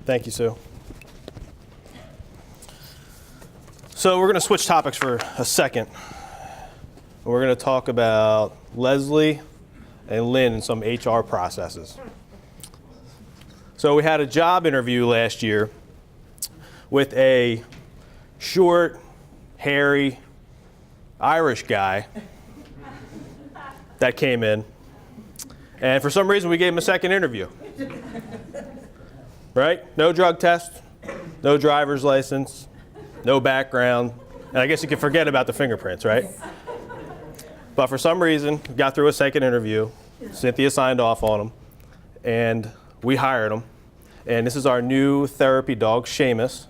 Thank you, Sue. So we're going to switch topics for a second. We're going to talk about Leslie and Lynn and some HR processes. So we had a job interview last year with a short, hairy, Irish guy that came in. And for some reason, we gave him a second interview. Right? No drug test, no driver's license, no background. And I guess you can forget about the fingerprints, right? But for some reason, we got through a second interview. Cynthia signed off on him, and we hired him. And this is our new therapy dog, Seamus,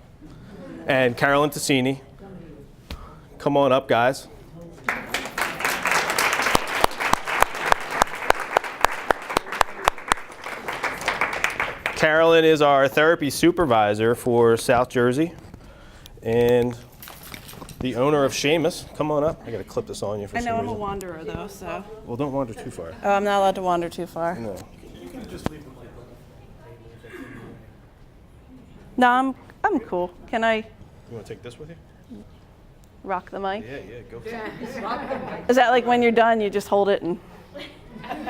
and Carolyn Tassini. Come on up, guys. Carolyn is our therapy supervisor for South Jersey, and the owner of Seamus. Come on up. I got to clip this on you for some reason. I know I'm a wanderer, though, so. Well, don't wander too far. Oh, I'm not allowed to wander too far. No. You can just leave the mic on. No, I'm cool. Can I You want to take this with you? rock the mic? Yeah, go for it. Is that like when you're done, you just hold it and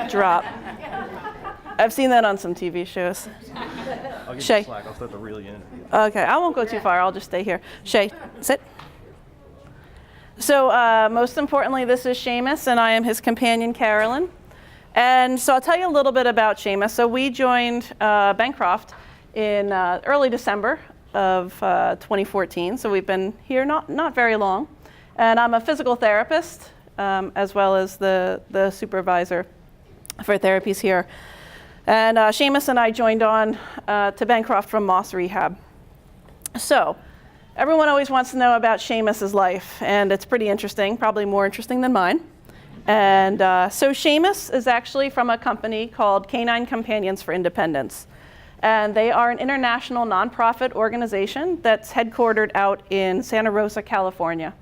drop? I've seen that on some TV shows. I'll give Shay. you slack. I'll start to reel you in. Okay, I won't go too far. I'll just stay here. Shay, sit. So most importantly, this is Seamus, and I am his companion, Carolyn. And so I'll tell you a little bit about Seamus. So we joined Bancroft in early December of 2014. So we've been here not very long. And I'm a physical therapist, as well as the supervisor for therapies here. And Seamus and I joined on to Bancroft from Moss Rehab. So everyone always wants to know about Seamus's life, and it's pretty interesting, probably more interesting than mine. And so Seamus is actually from a company called Canine Companions for Independence. And they are an international nonprofit organization that's headquartered out in Santa Rosa, California.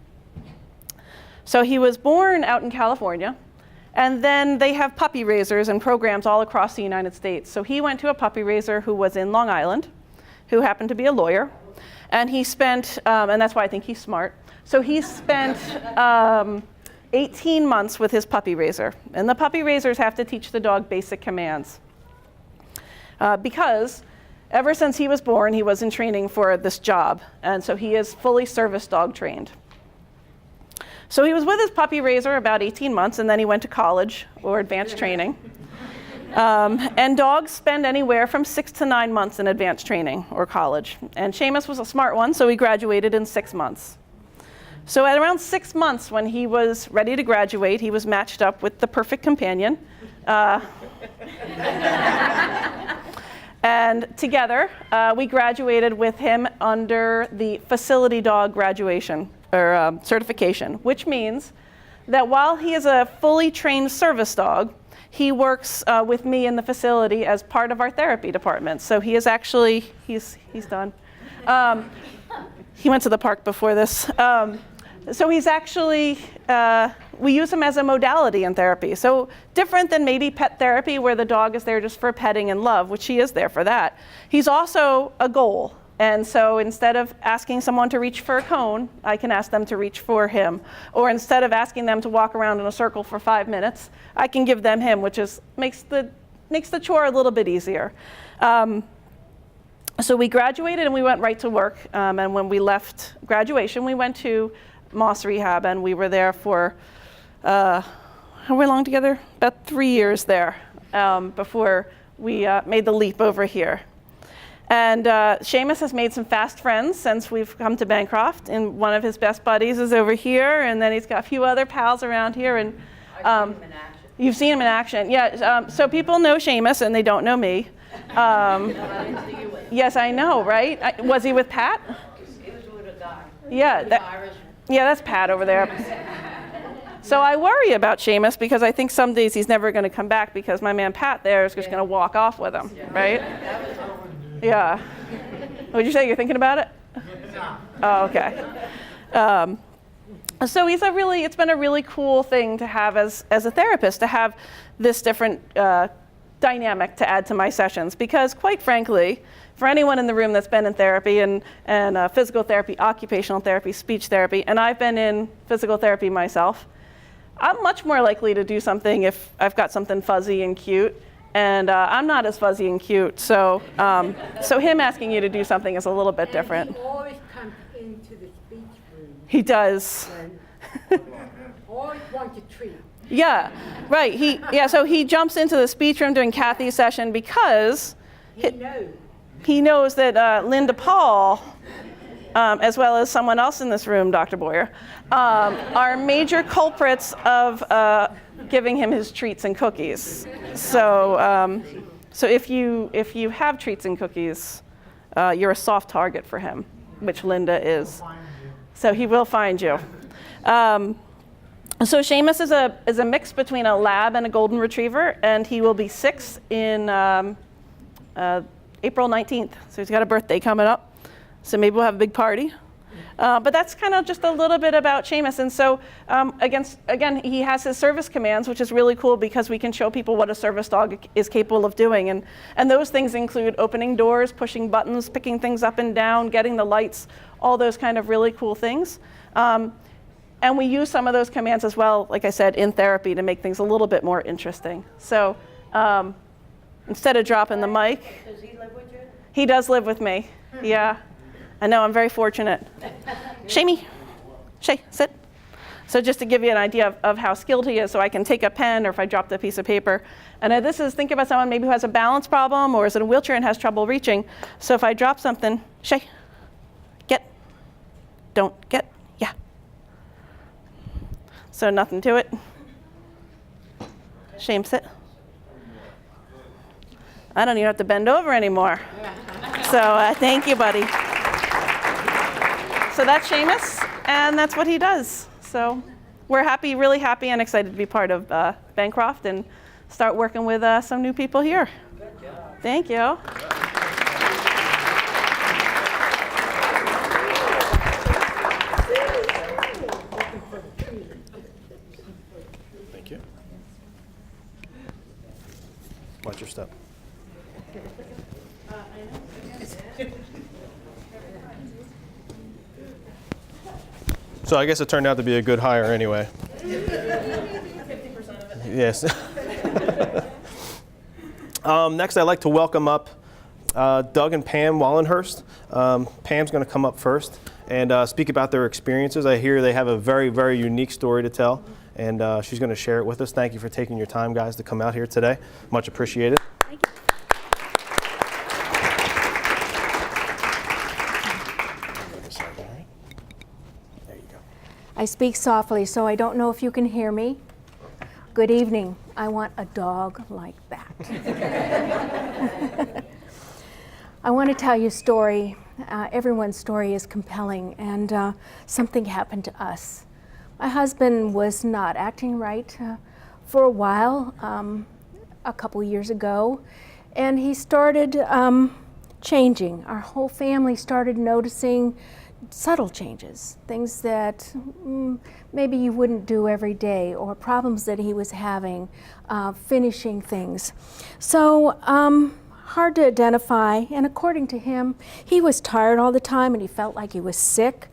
So he was born out in California, and then they have puppy raisers and programs all across the United States. So he went to a puppy raiser who was in Long Island, who happened to be a lawyer. And he spent, and that's why I think he's smart, so he spent 18 months with his puppy raiser. And the puppy raisers have to teach the dog basic commands. Because ever since he was born, he was in training for this job. And so he is fully service dog trained. So he was with his puppy raiser about 18 months, and then he went to college or advanced training. And dogs spend anywhere from 6 to 9 months in advanced training or college. And Seamus was a smart one, so he graduated in 6 months. So at around 6 months, when he was ready to graduate, he was matched up with the perfect companion. And together, we graduated with him under the facility dog graduation or certification, which means that while he is a fully trained service dog, he works with me in the facility as part of our therapy department. So he is actually, he's done. He went to the park before this. So he's actually, we use him as a modality in therapy. So different than maybe pet therapy where the dog is there just for petting and love, which he is there for that. He's also a goal. And so instead of asking someone to reach for a cone, I can ask them to reach for him. Or instead of asking them to walk around in a circle for 5 minutes, I can give them him, which is makes the chore a little bit easier. So we graduated and we went right to work. And when we left graduation, we went to Moss Rehab, and we were there for, how long together? About 3 years there before we made the leap over here. And Seamus has made some fast friends since we've come to Bancroft, and one of his best buddies is over here, and then he's got a few other pals around here. And I've seen him in action. You've seen him in action, yeah. So people know Seamus, and they don't know me. Yes, I know, right? Was he with Pat? He was with a guy. Yeah, that's Pat over there. So I worry about Seamus because I think some days he's never going to come back because my man Pat there is just going to walk off with him, right? Yeah. Would you say you're thinking about it? Oh, okay. So it's been a really cool thing to have as a therapist, to have this different dynamic to add to my sessions because, quite frankly, for anyone in the room that's been in therapy and physical therapy, occupational therapy, speech therapy, and I've been in physical therapy myself, I'm much more likely to do something if I've got something fuzzy and cute, and I'm not as fuzzy and cute, so him asking you to do something is a little bit different. He always comes into the speech room. He does. And always wants a treat. Yeah, right. So he jumps into the speech room during Kathy's session because he knows that Linda Paul, as well as someone else in this room, Dr. Boyer, are major culprits of giving him his treats and cookies. So if you have treats and cookies, you're a soft target for him, which Linda is. So he will find you. So Seamus is a mix between a lab and a golden retriever, and he will be 6 in April 19th. So he's got a birthday coming up. So maybe we'll have a big party. But that's kind of just a little bit about Seamus. And so again, he has his service commands, which is really cool because we can show people what a service dog is capable of doing. And those things include opening doors, pushing buttons, picking things up and down, getting the lights, all those kind of really cool things. And we use some of those commands as well, like I said, in therapy to make things a little bit more interesting. So instead of dropping the mic. Does he live with you? He does live with me, yeah. I know, I'm very fortunate. Shay, sit. So just to give you an idea of how skilled he is, so I can take a pen or if I dropped a piece of paper. And think about someone maybe who has a balance problem or is in a wheelchair and has trouble reaching. So if I drop something, Shay, get, don't get, yeah. So nothing to it. Shame, sit. I don't even have to bend over anymore. So thank you, buddy. So that's Seamus, and that's what he does. So we're happy, really happy and excited to be part of Bancroft and start working with some new people here. Good job. Thank you. Thank you. Watch your step. So I guess it turned out to be a good hire anyway. 50% of it. Yes. Next, I'd like to welcome up Doug and Pam Wallenhurst. Pam's going to come up first and speak about their experiences. I hear they have a very, very unique story to tell, and she's going to share it with us. Thank you for taking your time, guys, to come out here today. Much appreciated. Thank you. I speak softly, so I don't know if you can hear me. Good evening. I want a dog like that. I want to tell you a story. Everyone's story is compelling, and something happened to us. My husband was not acting right for a while, a couple years ago, and he started changing. Our whole family started noticing subtle changes, things that maybe you wouldn't do every day, or problems that he was having, finishing things. So hard to identify, and according to him, he was tired all the time and he felt like he was sick,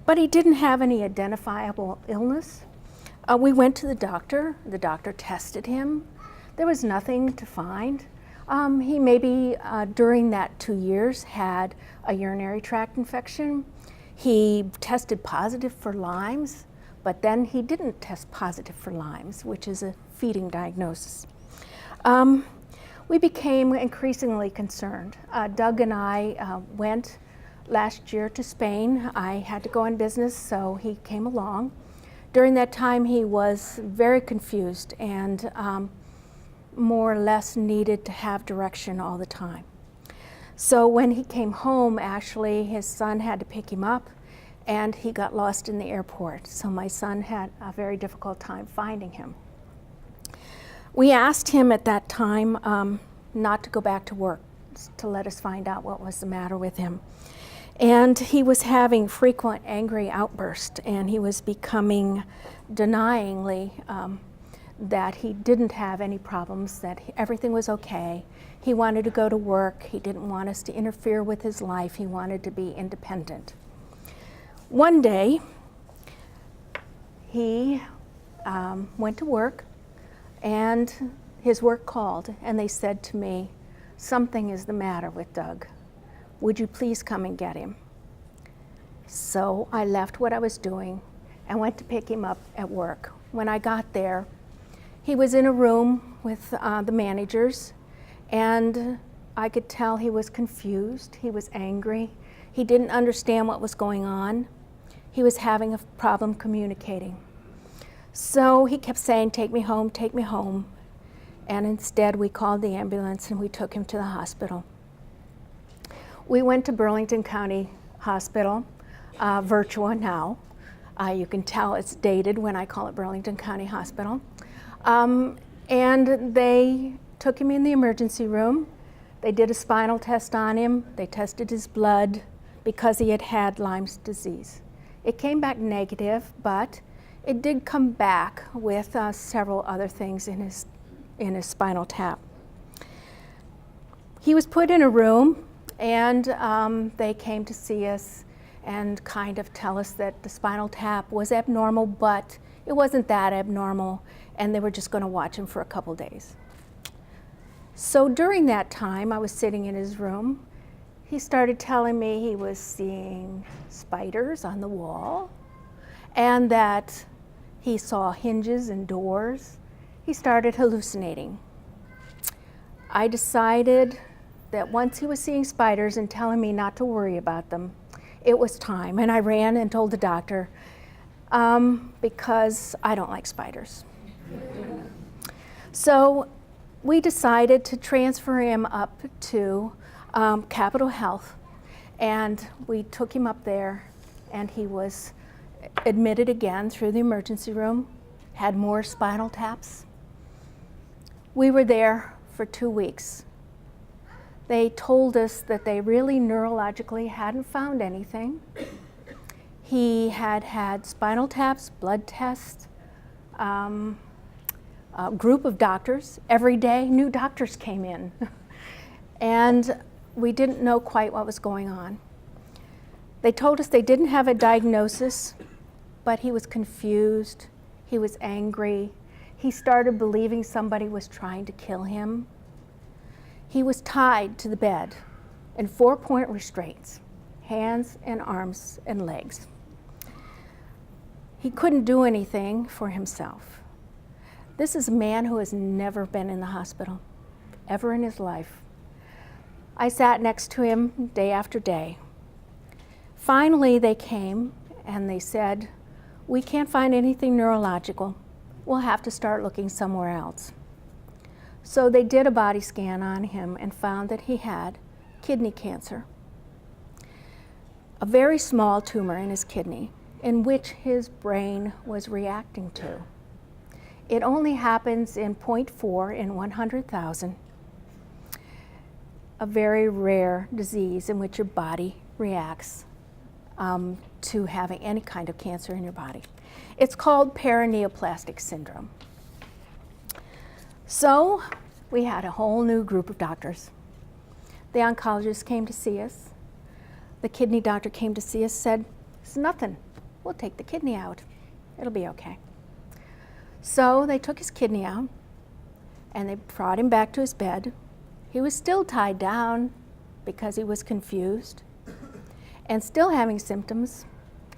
but he didn't have any identifiable illness. We went to the doctor tested him. There was nothing to find. He maybe during that 2 years had a urinary tract infection. He tested positive for Lyme's, but then he didn't test positive for Lyme's, which is a feeding diagnosis. We became increasingly concerned. Doug and I went last year to Spain. I had to go on business, so he came along. During that time, he was very confused and more or less needed to have direction all the time. So when he came home, actually, his son had to pick him up, and he got lost in the airport. So my son had a very difficult time finding him. We asked him at that time not to go back to work, to let us find out what was the matter with him. And he was having frequent angry outbursts, and he was becoming denyingly that he didn't have any problems, that everything was okay. He wanted to go to work. He didn't want us to interfere with his life. He wanted to be independent. One day, he went to work, and his work called, and they said to me, "Something is the matter with Doug. Would you please come and get him?" So I left what I was doing and went to pick him up at work. When I got there, he was in a room with the managers, and I could tell he was confused, he was angry, he didn't understand what was going on. He was having a problem communicating. So he kept saying, "Take me home, take me home." And instead we called the ambulance and we took him to the hospital. We went to Burlington County Hospital, Virtua now. You can tell it's dated when I call it Burlington County Hospital. And they took him in the emergency room. They did a spinal test on him. They tested his blood because he had had Lyme's disease. It came back negative, but it did come back with several other things in his spinal tap. He was put in a room, and they came to see us and kind of tell us that the spinal tap was abnormal, but it wasn't that abnormal, and they were just going to watch him for a couple days. So during that time, I was sitting in his room. He started telling me he was seeing spiders on the wall, and that he saw hinges and doors. He started hallucinating. I decided that once he was seeing spiders and telling me not to worry about them, it was time, and I ran and told the doctor because I don't like spiders. So we decided to transfer him up to Capitol Health, and we took him up there, and he was admitted again through the emergency room, had more spinal taps. We were there for 2 weeks. They told us that they really neurologically hadn't found anything. He had had spinal taps, blood tests, a group of doctors. Every day, new doctors came in. And we didn't know quite what was going on. They told us they didn't have a diagnosis, but he was confused, he was angry, he started believing somebody was trying to kill him. He was tied to the bed in 4-point restraints, hands and arms and legs. He couldn't do anything for himself. This is a man who has never been in the hospital, ever in his life. I sat next to him day after day. Finally, they came and they said, "We can't find anything neurological. We'll have to start looking somewhere else." So they did a body scan on him and found that he had kidney cancer, a very small tumor in his kidney in which his brain was reacting to. It only happens in 0.4 in 100,000, a very rare disease in which your body reacts to having any kind of cancer in your body. It's called Paraneoplastic Syndrome. So we had a whole new group of doctors. The oncologist came to see us. The kidney doctor came to see us, said, "It's nothing. We'll take the kidney out. It'll be okay." So they took his kidney out and they brought him back to his bed. He was still tied down because he was confused and still having symptoms,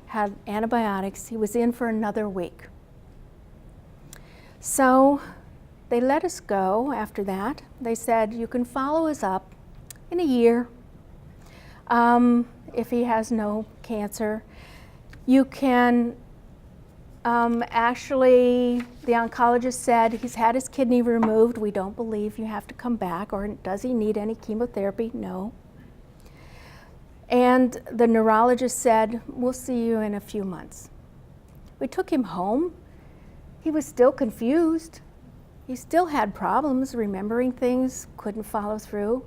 had antibiotics. He was in for another week. So they let us go after that. They said, "You can follow us up in a year. If he has no cancer, you can actually," the oncologist said, "He's had his kidney removed. We don't believe you have to come back." Or, "Does he need any chemotherapy?" No. And the neurologist said, "We'll see you in a few months." We took him home. He was still confused. He still had problems remembering things, couldn't follow through.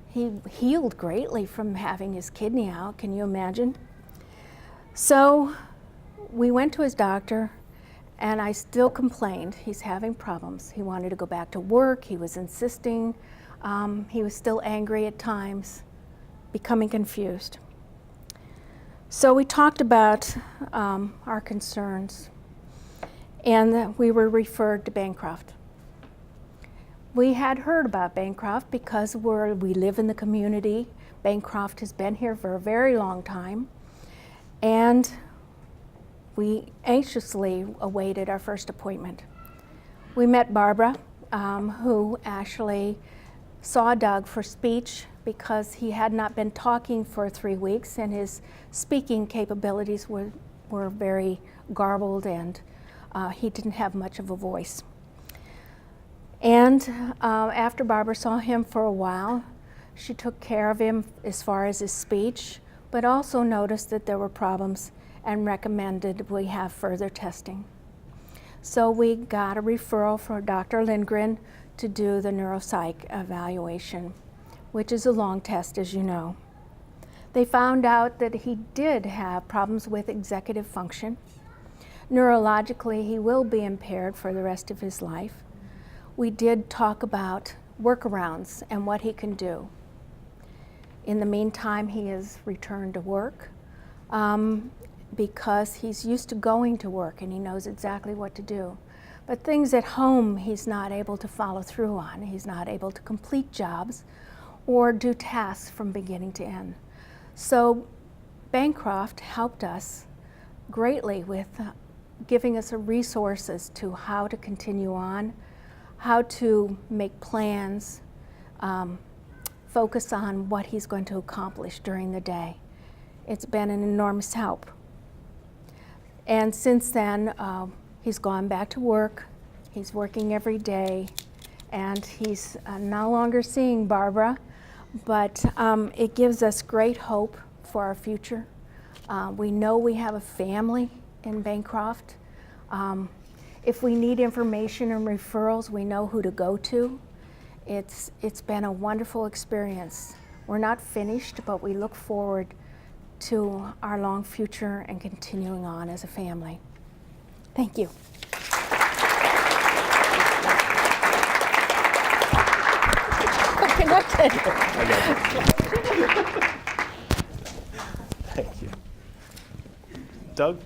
He healed greatly from having his kidney out, can you imagine? So we went to his doctor, And I still complained. He's having problems. He wanted to go back to work. He was insisting. He was still angry at times, becoming confused. So we talked about our concerns, and we were referred to Bancroft. We had heard about Bancroft because we live in the community. Bancroft has been here for a very long time, and we anxiously awaited our first appointment. We met Barbara, who actually saw Doug for speech because he had not been talking for 3 weeks, and his speaking capabilities were very garbled, and he didn't have much of a voice. And after Barbara saw him for a while, she took care of him as far as his speech, but also noticed that there were problems and recommended we have further testing. So we got a referral for Dr. Lindgren to do the neuropsych evaluation, which is a long test, as you know. They found out that he did have problems with executive function. Neurologically, he will be impaired for the rest of his life. We did talk about workarounds and what he can do. In the meantime, he has returned to work because he's used to going to work and he knows exactly what to do. But things at home he's not able to follow through on. He's not able to complete jobs or do tasks from beginning to end. So Bancroft helped us greatly with giving us resources to how to continue on, how to make plans, focus on what he's going to accomplish during the day. It's been an enormous help. And since then, he's gone back to work. He's working every day, and he's no longer seeing Barbara, but it gives us great hope for our future. We know we have a family in Bancroft. If we need information and referrals, we know who to go to. It's been a wonderful experience. We're not finished, but we look forward to our long future and continuing on as a family. Thank you. Okay, that's it. Thank you. Doug?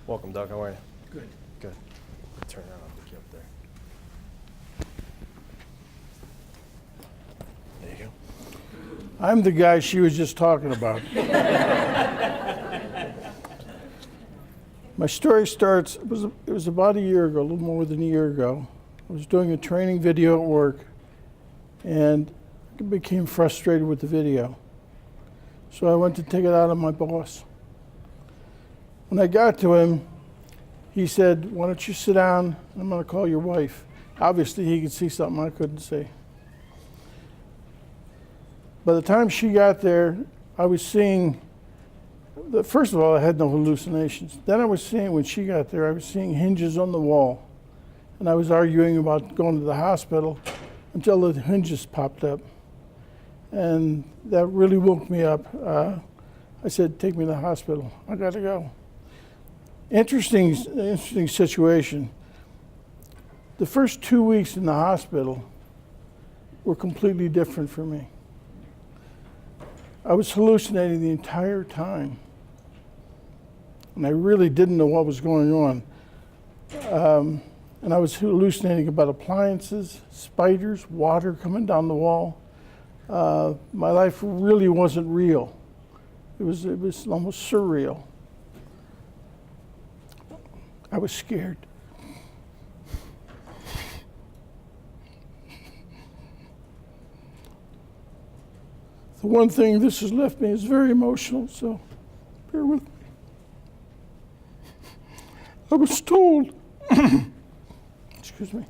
Welcome, Doug. How are you? Good. Good. Turn around. I'll pick you up there. There you go. I'm the guy she was just talking about. My story starts, it was about a year ago, a little more than a year ago. I was doing a training video at work, and I became frustrated with the video. So I went to take it out on my boss. When I got to him, he said, "Why don't you sit down? I'm going to call your wife." Obviously, he could see something I couldn't see. By the time she got there, I was seeing, first of all, I had no hallucinations. Then I was seeing, when she got there, I was seeing hinges on the wall. And I was arguing about going to the hospital until the hinges popped up. And that really woke me up. I said, "Take me to the hospital. I got to go." Interesting situation. The first 2 weeks in the hospital were completely different for me. I was hallucinating the entire time, and I really didn't know what was going on. And I was hallucinating about appliances, spiders, water coming down the wall. My life really wasn't real. It was almost surreal. I was scared. The one thing this has left me is very emotional, so bear with me. I was told, excuse me.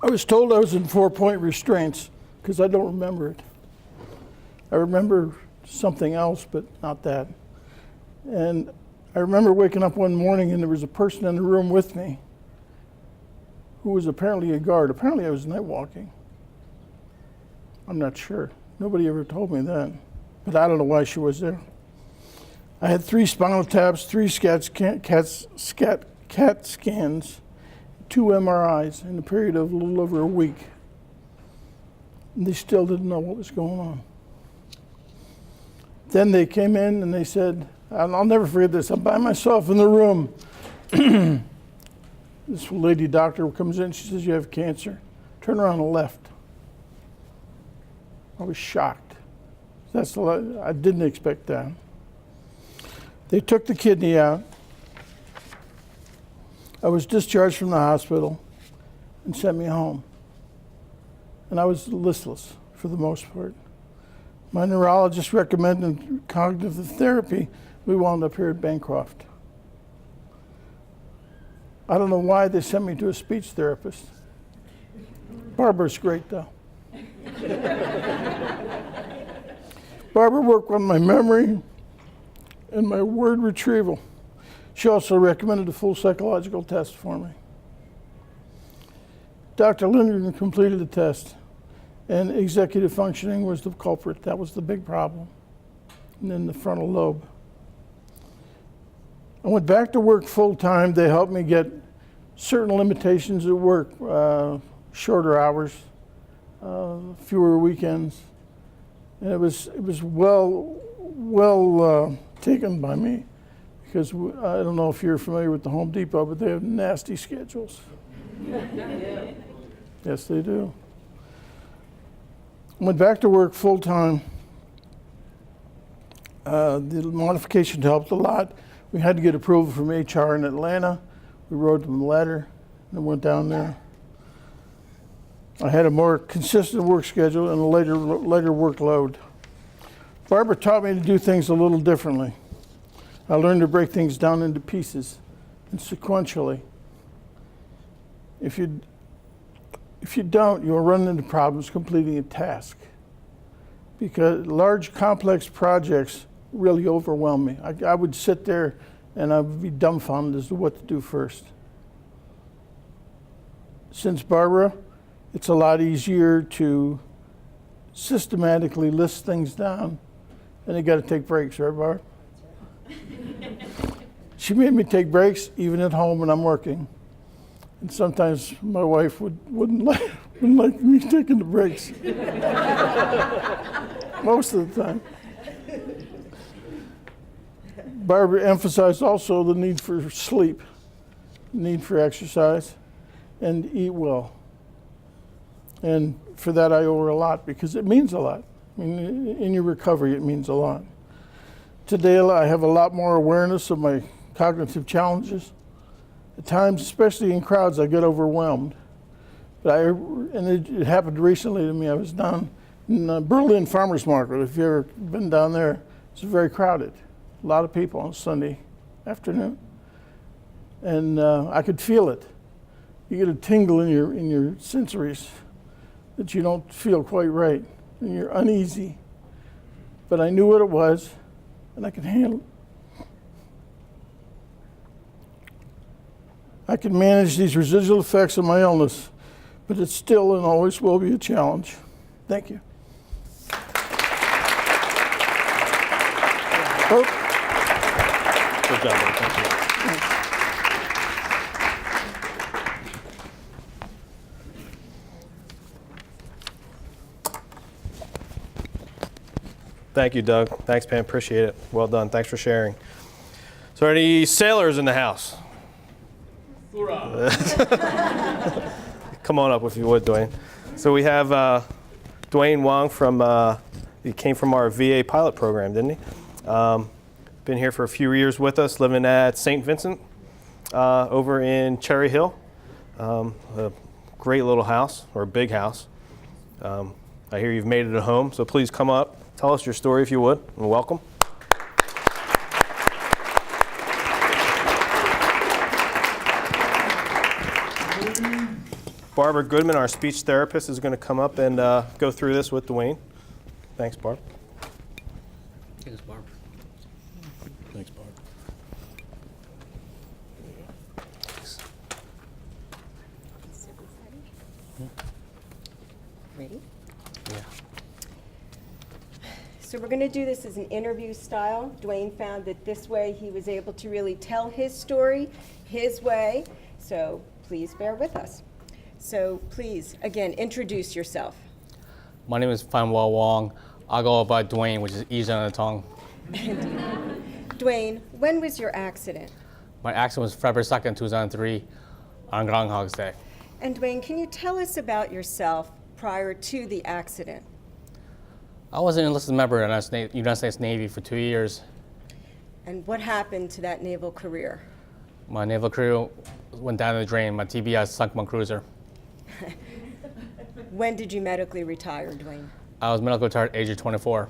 I was told I was in 4-point restraints because I don't remember it. I remember something else, but not that. And I remember waking up one morning and there was a person in the room with me who was apparently a guard. Apparently I was night walking. I'm not sure. Nobody ever told me that. But I don't know why she was there. I had 3 spinal taps, 3 CAT scans, 2 MRIs in a period of a little over a week. And they still didn't know what was going on. Then they came in and they said, and I'll never forget this, I'm by myself in the room. This lady doctor comes in, she says, you have cancer. Turn around and left. I was shocked. I didn't expect that. They took the kidney out. I was discharged from the hospital and sent me home. And I was listless for the most part. My neurologist recommended cognitive therapy. We wound up here at Bancroft. I don't know why they sent me to a speech therapist. Barbara's great though. Barbara worked on my memory and my word retrieval. She also recommended a full psychological test for me. Dr. Lindgren completed the test, and executive functioning was the culprit. That was the big problem. And then the frontal lobe. I went back to work full time. They helped me get certain limitations at work, shorter hours, fewer weekends. And it was well taken by me, because I don't know if you're familiar with the Home Depot, but they have nasty schedules. Yes, they do. Went back to work full time. The modification helped a lot. We had to get approval from HR in Atlanta. We wrote them a letter and went down there. I had a more consistent work schedule and a later workload. Barbara taught me to do things a little differently. I learned to break things down into pieces and sequentially. If you don't, you'll run into problems completing a task, because large, complex projects really overwhelm me. I would sit there and I would be dumbfounded as to what to do first. Since Barbara, it's a lot easier to systematically list things down, and you got to take breaks, right, Barb? She made me take breaks even at home when I'm working, and sometimes my wife wouldn't like me taking the breaks. Most of the time. Barbara emphasized also the need for sleep, need for exercise, and eat well. And for that I owe her a lot, because it means a lot. I mean, in your recovery, it means a lot. Today, I have a lot more awareness of my cognitive challenges. At times, especially in crowds, I get overwhelmed. And it happened recently to me. I was down in Berlin Farmers Market. If you've ever been down there, it's very crowded. A lot of people on Sunday afternoon. And I could feel it. You get a tingle in your sensories that you don't feel quite right, and you're uneasy. But I knew what it was, and I could handle it. I can manage these residual effects of my illness, but it still and always will be a challenge. Thank you. Oh. Good job, man. Thank you. Thank you, Doug. Thanks, Pam. Appreciate it. Well done. Thanks for sharing. So, any sailors in the house? Come on up if you would, Dwayne. So we have Dwayne Wong he came from our VA pilot program, didn't he? Been here for a few years with us, living at St. Vincent over in Cherry Hill. A great little house, or a big house. I hear you've made it a home, so please come up. Tell us your story if you would, and welcome. Barbara Goodman, our speech therapist, is going to come up and go through this with Dwayne. Thanks, Barb. Thanks, Barb. Thanks, Barb. Ready? Yeah. we're going to do this as an interview style. Dwayne found that this way he was able to really tell his story his way. So please bear with us. So please, again, introduce yourself. My name is Fanwa Wong. I go by Dwayne, which is easy on the tongue. Dwayne, when was your accident? My accident was February 2nd, 2003 on Groundhog's Day. And Dwayne, can you tell us about yourself prior to the accident? I was an enlisted member in the United States Navy for 2 years. And what happened to that naval career? My naval career went down the drain. My TBI sunk my cruiser. When did you medically retire, Dwayne? I was medically retired at age of 24.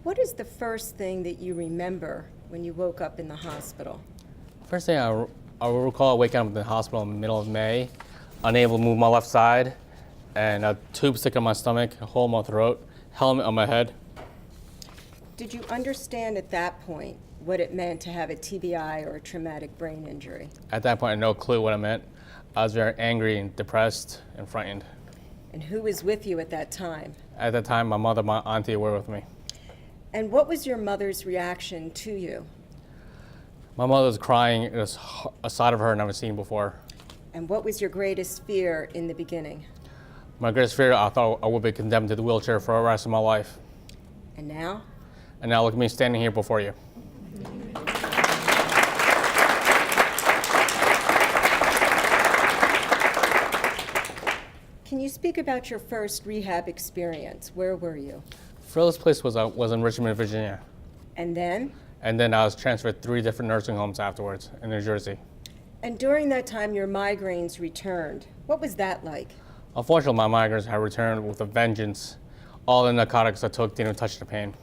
What is the first thing that you remember when you woke up in the hospital? First thing I recall waking up in the hospital in the middle of May, unable to move my left side, and a tube sticking in my stomach, a hole in my throat, helmet on my head. Did you understand at that point what it meant to have a TBI or a traumatic brain injury? At that point, I had no clue what it meant. I was very angry and depressed and frightened. And who was with you at that time? At that time, my mother, my auntie were with me. And what was your mother's reaction to you? My mother was crying. It was a side of her I'd never seen before. And what was your greatest fear in the beginning? My greatest fear, I thought I would be condemned to the wheelchair for the rest of my life. And now? And now look at me standing here before you. Can you speak about your first rehab experience? Where were you? First place was in Richmond, Virginia. And then? And then I was transferred 3 different nursing homes afterwards in New Jersey. And during that time, your migraines returned. What was that like? Unfortunately, my migraines have returned with a vengeance. All the narcotics I took didn't touch the pain.